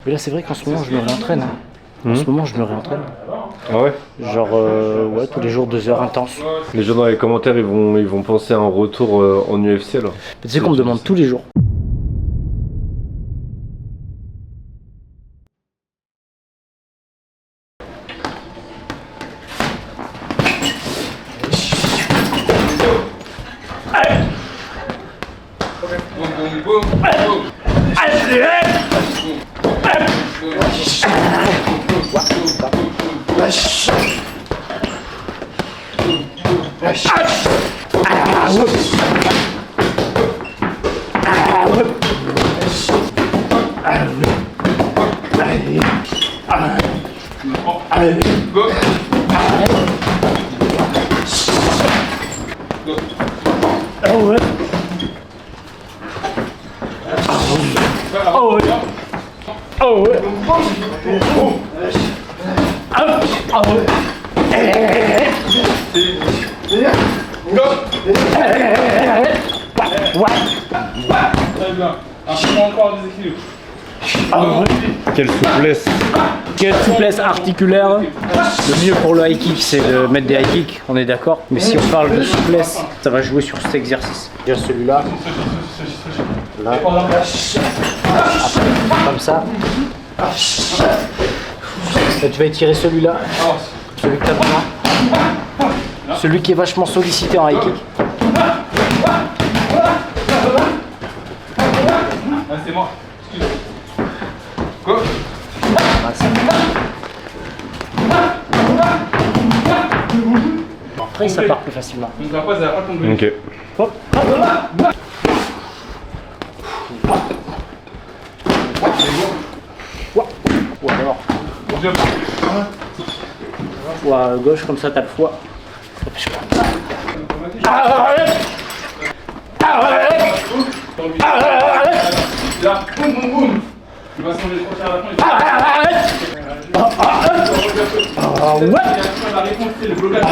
Mais là, c'est vrai qu'en ce moment, je me réentraîne. En ce moment, je me réentraîne. Ah ouais? Genre, ouais, tous les jours, 2 heures intenses. Les gens dans les commentaires, ils vont penser à un retour en UFC alors. Tu sais qu'on me demande tous les jours. Quelle souplesse! Quelle souplesse articulaire. Le mieux pour le high kick, c'est de mettre des high kicks, on est d'accord. Mais si on parle de souplesse, ça va jouer sur cet exercice. Déjà celui-là. Là. Après, comme ça. Là, tu vas étirer celui-là. Celui que tu as besoin. Celui qui est vachement sollicité en high kick. C'est moi. Excuse. Quoi? Après, ça part plus facilement. Donc la pause, elle va pas tomber. Ok. Hop. Ou alors, ou à gauche, comme ça, t'as le foie. Là, boum boum boum. Tu vas changer trop cher à la fin. La réponse, c'est le blocage.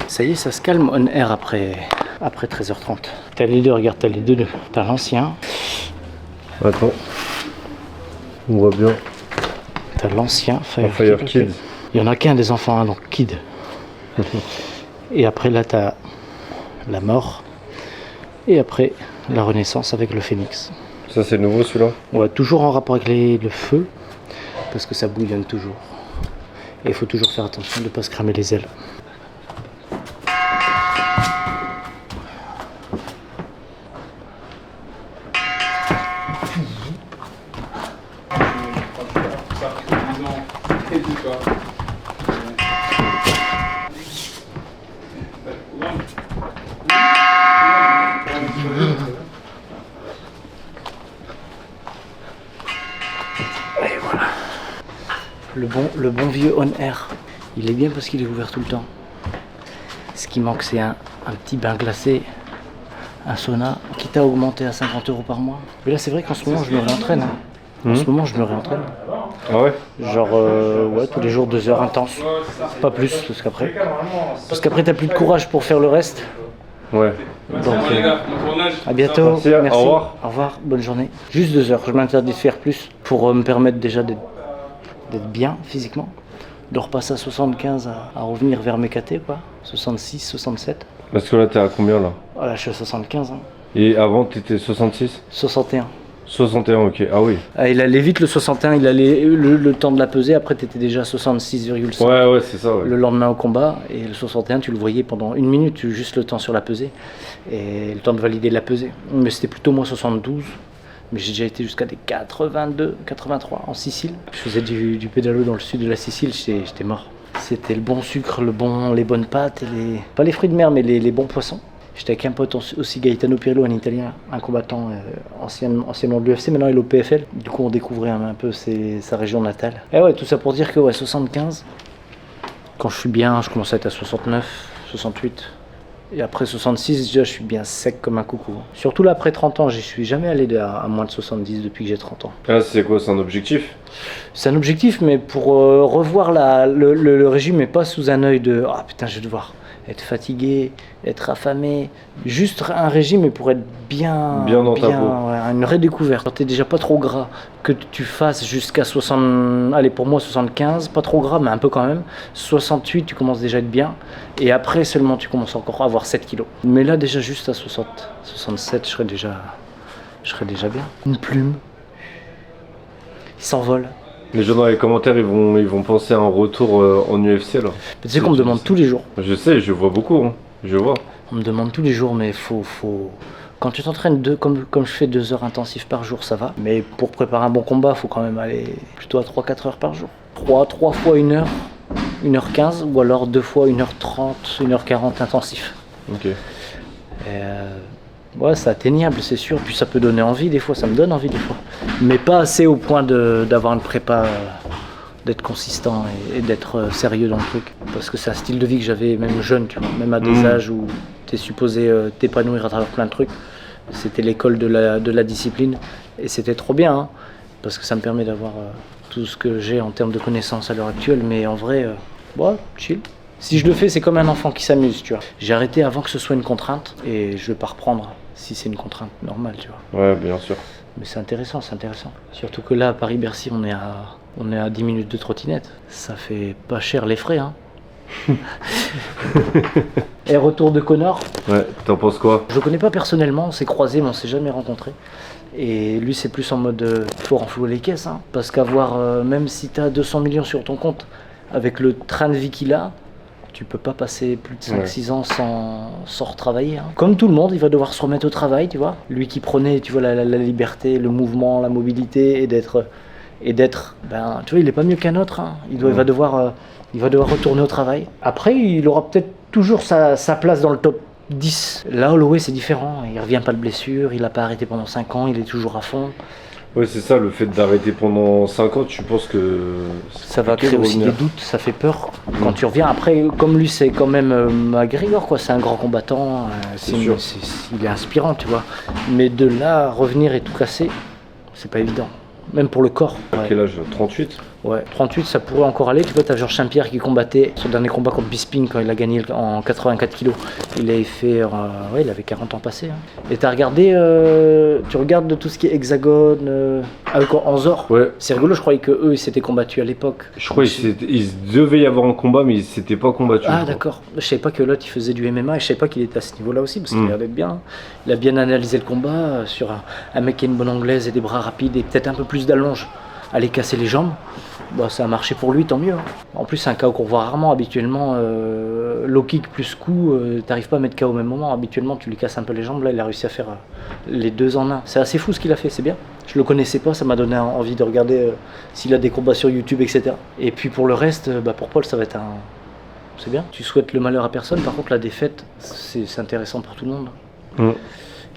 Ça y est, ça se calme on air après 13h30. T'as les deux, regarde, t'as les deux. T'as l'ancien. Attends. On voit bien. T'as l'ancien Fire Kid. Il y en a qu'un des enfants, hein, donc Kid. Et après là, t'as la mort. Et après, la renaissance avec le phénix. Ça c'est nouveau celui-là? Ouais, toujours en rapport avec le feu, parce que ça bouillonne toujours. Et il faut toujours faire attention de ne pas se cramer les ailes. Et voilà. Le bon vieux on air. Il est bien parce qu'il est ouvert tout le temps. Ce qui manque, c'est un petit bain glacé, un sauna, quitte à augmenter à 50 € par mois. Mais là, c'est vrai qu'en ce moment, je me réentraîne. En ce moment, je me réentraîne. Ah ouais? Genre, ouais, tous les jours, 2 heures intenses. Pas plus, parce qu'après, t'as plus de courage pour faire le reste. Ouais. Donc, à bientôt. Merci. Au revoir. Au revoir, bonne journée. Juste 2 heures, je m'interdis de faire plus pour me permettre déjà d'être bien physiquement. De repasser à 75 à revenir vers mes KT, quoi. 66, 67. Parce que là t'es à combien là? Voilà, je suis à 75. Hein. Et avant t'étais 66? 61. 61, ok. Ah oui. Ah, il allait vite le 61, il allait le temps de la peser, après tu étais déjà à 66,5. Ouais, c'est ça. Ouais. Le lendemain au combat, et le 61 tu le voyais pendant 1 minute, juste le temps sur la pesée, et le temps de valider la pesée. Mais c'était plutôt moins 72, mais j'ai déjà été jusqu'à des 82, 83 en Sicile. Je faisais du pédalo dans le sud de la Sicile, j'étais mort. C'était le bon sucre, les bonnes pâtes, pas les fruits de mer, mais les bons poissons. J'étais avec un pote aussi, Gaetano Pirillo, un Italien, un combattant anciennement de l'UFC, maintenant il est au PFL. Du coup, on découvrait un peu sa région natale. Et ouais, tout ça pour dire que ouais, 75, quand je suis bien, je commence à être à 69, 68. Et après 66, déjà, je suis bien sec comme un coucou. Surtout là, après 30 ans, j'y suis jamais allé à moins de 70 depuis que j'ai 30 ans. Ah, c'est quoi, c'est un objectif? C'est un objectif, mais pour revoir le régime, mais pas sous un œil de « Ah putain, je vais devoir être fatigué, être affamé. Juste un régime mais pour être bien Bien dans ta peau. ouais, une redécouverte. Quand t'es déjà pas trop gras, que tu fasses jusqu'à 60, allez pour moi 75, pas trop gras mais un peu quand même. 68 tu commences déjà à être bien et après seulement tu commences encore à avoir 7 kilos. Mais là déjà juste à 60, 67 je serais déjà bien. Une plume, il s'envole. Les gens dans les commentaires, ils vont penser à un retour en UFC alors. Tu sais qu'on me demande tous les jours. Je sais, je vois beaucoup, hein. Je vois. On me demande tous les jours, mais faut... Quand tu t'entraînes comme je fais 2 heures intensives par jour, ça va. Mais pour préparer un bon combat, il faut quand même aller plutôt à 3-4 heures par jour. 3 fois 1 heure, 1h15, ou alors 2 fois 1h30, 1h40 intensif. Ok. Ouais, c'est atteignable, c'est sûr. Puis ça peut donner envie des fois, ça me donne envie des fois. Mais pas assez au point d'avoir une prépa, d'être consistant et d'être sérieux dans le truc. Parce que c'est un style de vie que j'avais même jeune, tu vois. Même à des âges où t'es supposé t'épanouir à travers plein de trucs. C'était l'école de la discipline. Et c'était trop bien, hein, parce que ça me permet d'avoir tout ce que j'ai en termes de connaissances à l'heure actuelle. Mais en vrai, ouais, chill. Si je le fais, c'est comme un enfant qui s'amuse, tu vois. J'ai arrêté avant que ce soit une contrainte et je vais pas reprendre si c'est une contrainte normale, tu vois. Ouais, bien sûr. Mais c'est intéressant, c'est intéressant. Surtout que là, à Paris-Bercy, on est à 10 minutes de trottinette. Ça fait pas cher les frais, hein. Et retour de Connor. Ouais, t'en penses quoi? Je le connais pas personnellement, on s'est croisés, mais on s'est jamais rencontrés. Et lui, c'est plus en mode faut renflouer les caisses, hein. Parce qu'avoir, même si t'as 200 millions sur ton compte, avec le train de vie qu'il a, tu peux pas passer plus de 5-6 ans sans retravailler, hein. Comme tout le monde, il va devoir se remettre au travail, tu vois. Lui qui prenait, tu vois, la liberté, le mouvement, la mobilité, et d'être, ben, tu vois, il est pas mieux qu'un autre, hein. Il va devoir retourner au travail. Après, il aura peut-être toujours sa place dans le top 10. Là, Holloway, c'est différent. Il revient pas de blessure, il a pas arrêté pendant 5 ans, il est toujours à fond. Ouais, c'est ça, le fait d'arrêter pendant 5 ans, tu penses que... Ça va créer aussi des doutes, ça fait peur quand tu reviens. Après, comme lui, c'est quand même McGregor, quoi. C'est un grand combattant, il est inspirant, tu vois. Mais de là, revenir et tout casser, c'est pas évident. Même pour le corps. À quel âge? 38? Ouais, 38, ça pourrait encore aller. Tu vois, t'as Georges Saint-Pierre qui combattait son dernier combat contre Bisping quand il a gagné en 84 kilos. Il avait fait, ouais, il avait 40 ans passés, hein. Et t'as regardé, tu regardes de tout ce qui est hexagone, avec Anzor. Ouais. C'est rigolo, je croyais que eux ils s'étaient combattus à l'époque. Je crois qu'il devait y avoir un combat, mais ils s'étaient pas combattus. Ah d'accord, je savais pas que l'autre il faisait du MMA et je savais pas qu'il était à ce niveau-là aussi parce qu'il a l'air d'être bien. Il a bien analysé le combat sur un mec qui a une bonne anglaise et des bras rapides et peut-être un peu plus d'allonge, aller casser les jambes. Bah, ça a marché pour lui, tant mieux, hein. En plus c'est un KO qu'on voit rarement, habituellement low kick plus coup, t'arrives pas à mettre KO au même moment, habituellement tu lui casses un peu les jambes, là il a réussi à faire les 2 en 1. C'est assez fou ce qu'il a fait, c'est bien. Je le connaissais pas, ça m'a donné envie de regarder s'il a des combats sur YouTube, etc. Et puis pour le reste, bah, pour Paul ça va être c'est bien. Tu souhaites le malheur à personne, par contre la défaite c'est intéressant pour tout le monde.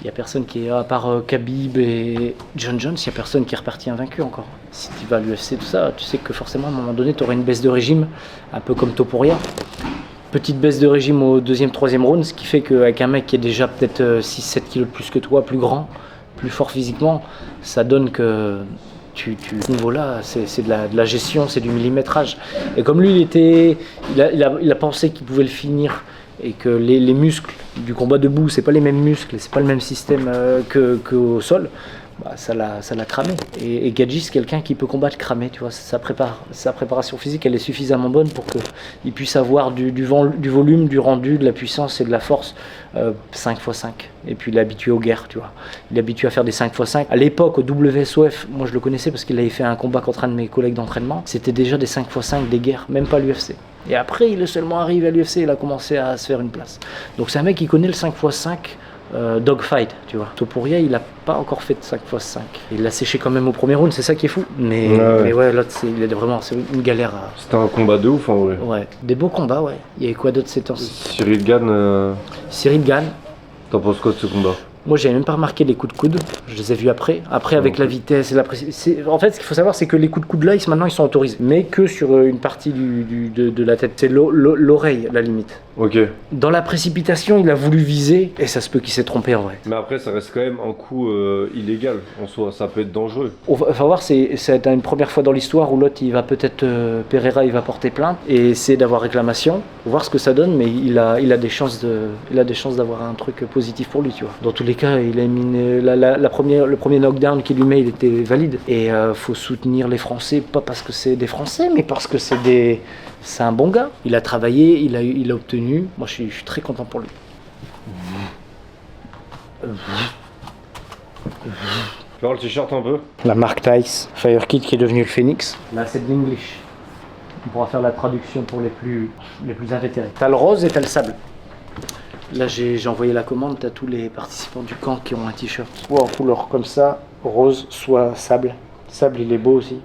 Il n'y a personne qui est, à part Khabib et John Jones, il n'y a personne qui est reparti invaincu encore. Si tu vas à l'UFC, tout ça, tu sais que forcément à un moment donné tu auras une baisse de régime, un peu comme Topuria. Petite baisse de régime au 2e, 3e round, ce qui fait qu'avec un mec qui est déjà peut-être 6-7 kilos de plus que toi, plus grand, plus fort physiquement, ça donne que ce niveau-là, c'est de la gestion, c'est du millimétrage. Et comme lui, il a pensé qu'il pouvait le finir et que les muscles du combat debout, c'est pas les mêmes muscles, c'est pas le même système qu'au sol, bah, ça l'a cramé. Et Gaethje, c'est quelqu'un qui peut combattre cramé, tu vois. Sa préparation physique, elle est suffisamment bonne pour qu'il puisse avoir du volume, du rendu, de la puissance et de la force 5x5. Et puis il est habitué aux guerres, tu vois. Il est habitué à faire des 5x5. À l'époque, au WSOF, moi je le connaissais parce qu'il avait fait un combat contre un de mes collègues d'entraînement. C'était déjà des 5x5, des guerres, même pas l'UFC. Et après, il est seulement arrivé à l'UFC, il a commencé à se faire une place. Donc c'est un mec qui connaît le 5x5 dogfight, tu vois. Topuria, il a pas encore fait de 5x5. Il l'a séché quand même au premier round, c'est ça qui est fou. Mais ouais, l'autre, c'est une galère. C'était un combat de ouf en vrai. Ouais, des beaux combats, ouais. Il y avait quoi d'autre ces temps-ci? Cyril Gane. Cyril Gane. T'en penses quoi de ce combat? Moi, j'avais même pas remarqué les coups de coude. Je les ai vus après. Après, avec la vitesse et la précision. En fait, ce qu'il faut savoir, c'est que les coups de coude là, maintenant, ils sont autorisés. Mais que sur une partie de la tête. C'est l'oreille, à la limite. Ok. Dans la précipitation, il a voulu viser. Et ça se peut qu'il s'est trompé en vrai. Mais après, ça reste quand même un coup illégal en soi. Ça peut être dangereux. On va voir, c'est une première fois dans l'histoire où l'autre, il va peut-être. Pereira, il va porter plainte et essayer d'avoir réclamation. Faut voir ce que ça donne, mais il a des chances d'avoir un truc positif pour lui, tu vois. Dans tous les cas, il a mis le premier knockdown qu'il lui met, il était valide. Et faut soutenir les Français, pas parce que c'est des Français, mais parce que c'est un bon gars. Il a travaillé, il a obtenu. Moi, je suis très content pour lui. Tu vois le t-shirt un peu? La marque Tice, Fire Kid qui est devenu le Phoenix. Là, c'est de l'English. On pourra faire la traduction pour les plus invétérés. T'as le rose et t'as le sable. Là, j'ai envoyé la commande, t'as tous les participants du camp qui ont un t-shirt. Soit en couleur comme ça, rose, soit sable. Sable, il est beau aussi.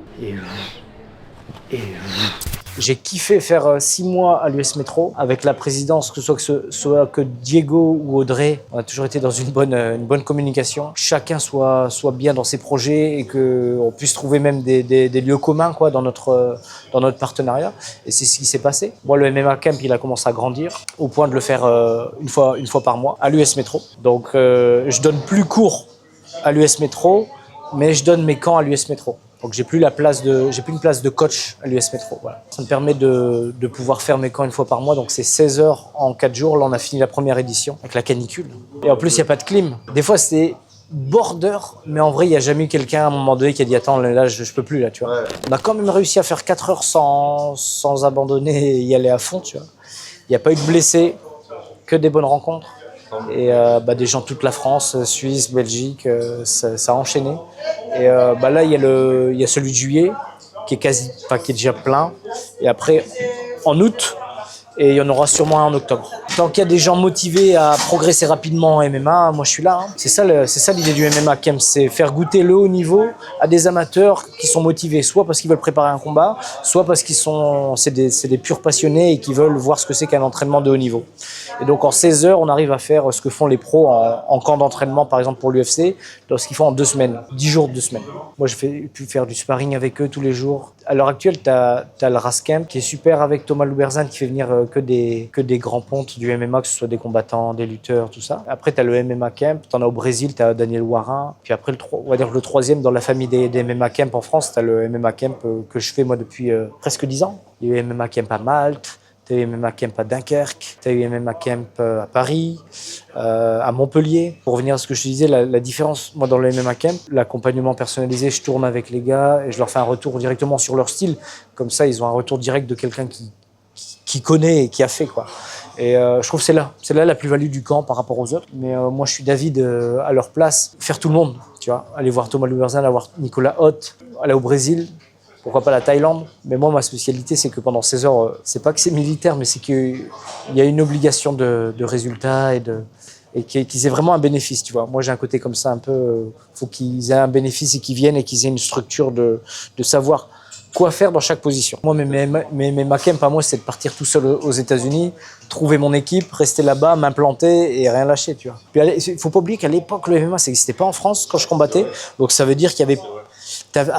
J'ai kiffé faire 6 mois à l'US Metro avec la présidence, que ce soit que Diego ou Audrey. On a toujours été dans une bonne communication. Chacun soit bien dans ses projets et qu'on puisse trouver même des lieux communs quoi, dans notre partenariat. Et c'est ce qui s'est passé. Moi, le MMA Camp, il a commencé à grandir au point de le faire une fois par mois à l'US Metro. Donc, je donne plus cours à l'US Metro, mais je donne mes camps à l'US Metro. Donc j'ai plus une place de coach à l'US Metro. Voilà. Ça me permet de pouvoir faire mes camps une fois par mois. Donc c'est 16 heures en 4 jours. Là on a fini la première édition avec la canicule. Et en plus il n'y a pas de clim. Des fois c'était border, mais en vrai il n'y a jamais eu quelqu'un à un moment donné qui a dit attends là je peux plus là tu vois. Ouais. On a quand même réussi à faire 4 heures sans abandonner et y aller à fond tu vois. Il n'y a pas eu de blessés, que des bonnes rencontres. Et des gens de toute la France, Suisse, Belgique, ça a enchaîné. Et là, il y a celui de juillet qui est déjà plein. Et après, en août, et il y en aura sûrement un en octobre. Tant qu'il y a des gens motivés à progresser rapidement en MMA, moi je suis là. Hein. C'est ça l'idée du MMA Camp, c'est faire goûter le haut niveau à des amateurs qui sont motivés, soit parce qu'ils veulent préparer un combat, soit parce c'est des purs passionnés et qui veulent voir ce que c'est qu'un entraînement de haut niveau. Et donc en 16 heures, on arrive à faire ce que font les pros en camp d'entraînement, par exemple pour l'UFC, ce qu'ils font en 2 semaines, 10 jours, 2 semaines. Moi j'ai pu faire du sparring avec eux tous les jours. À l'heure actuelle, t'as le RAS Camp qui est super avec Thomas Louberzan qui fait venir que des grands pontes du MMA, que ce soit des combattants, des lutteurs, tout ça. Après, tu as le MMA Camp, tu en as au Brésil, tu as Daniel Warin. Puis après, on va dire le troisième dans la famille des MMA Camp en France, tu as le MMA Camp que je fais moi depuis presque 10 ans. Il y a eu MMA Camp à Malte, tu as eu MMA Camp à Dunkerque, tu as eu MMA Camp à Paris, à Montpellier. Pour revenir à ce que je te disais, la différence, moi dans le MMA Camp, l'accompagnement personnalisé, je tourne avec les gars et je leur fais un retour directement sur leur style. Comme ça, ils ont un retour direct de quelqu'un qui connaît et qui a fait quoi. Et je trouve que c'est là la plus-value du camp par rapport aux autres. Mais moi je suis d'avis à leur place, faire tout le monde, tu vois, aller voir Thomas Louberzan, aller voir Nicolas Hoth, aller au Brésil, pourquoi pas la Thaïlande. Mais moi ma spécialité c'est que pendant 16 heures, c'est pas que c'est militaire, mais c'est qu'il y a une obligation de résultat et qu'ils aient vraiment un bénéfice, tu vois. Moi j'ai un côté comme ça un peu, faut qu'ils aient un bénéfice et qu'ils viennent et qu'ils aient une structure de savoir quoi faire dans chaque position. Moi, mes camp à moi, c'est de partir tout seul aux États-Unis, trouver mon équipe, rester là-bas, m'implanter et rien lâcher, tu vois. Puis, il faut pas oublier qu'à l'époque, le MMA, ça n'existait pas en France quand je combattais. Donc, ça veut dire qu'il y avait...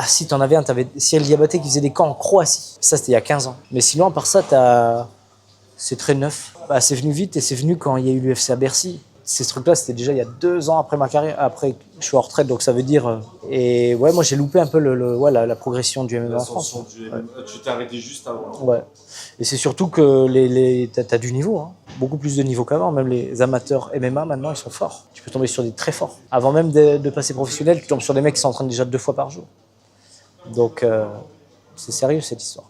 si t'en avais un, t'avais Cyril Diabaté qui faisait des camps en Croatie. Ça, c'était il y a 15 ans. Mais sinon, à part ça, c'est très neuf. C'est venu vite et c'est venu quand il y a eu l'UFC à Bercy. Ces trucs-là, c'était déjà il y a 2 ans après ma carrière. Après, je suis en retraite, donc ça veut dire... Et ouais, moi, j'ai loupé un peu la progression du MMA en France. Ouais. Tu t'es arrêté juste avant. Ouais. Et c'est surtout que t'as du niveau, hein. Beaucoup plus de niveau qu'avant. Même les amateurs MMA, maintenant, ils sont forts. Tu peux tomber sur des très forts. Avant même de passer professionnel, tu tombes sur des mecs qui s'entraînent déjà 2 fois par jour. Donc, c'est sérieux, cette histoire.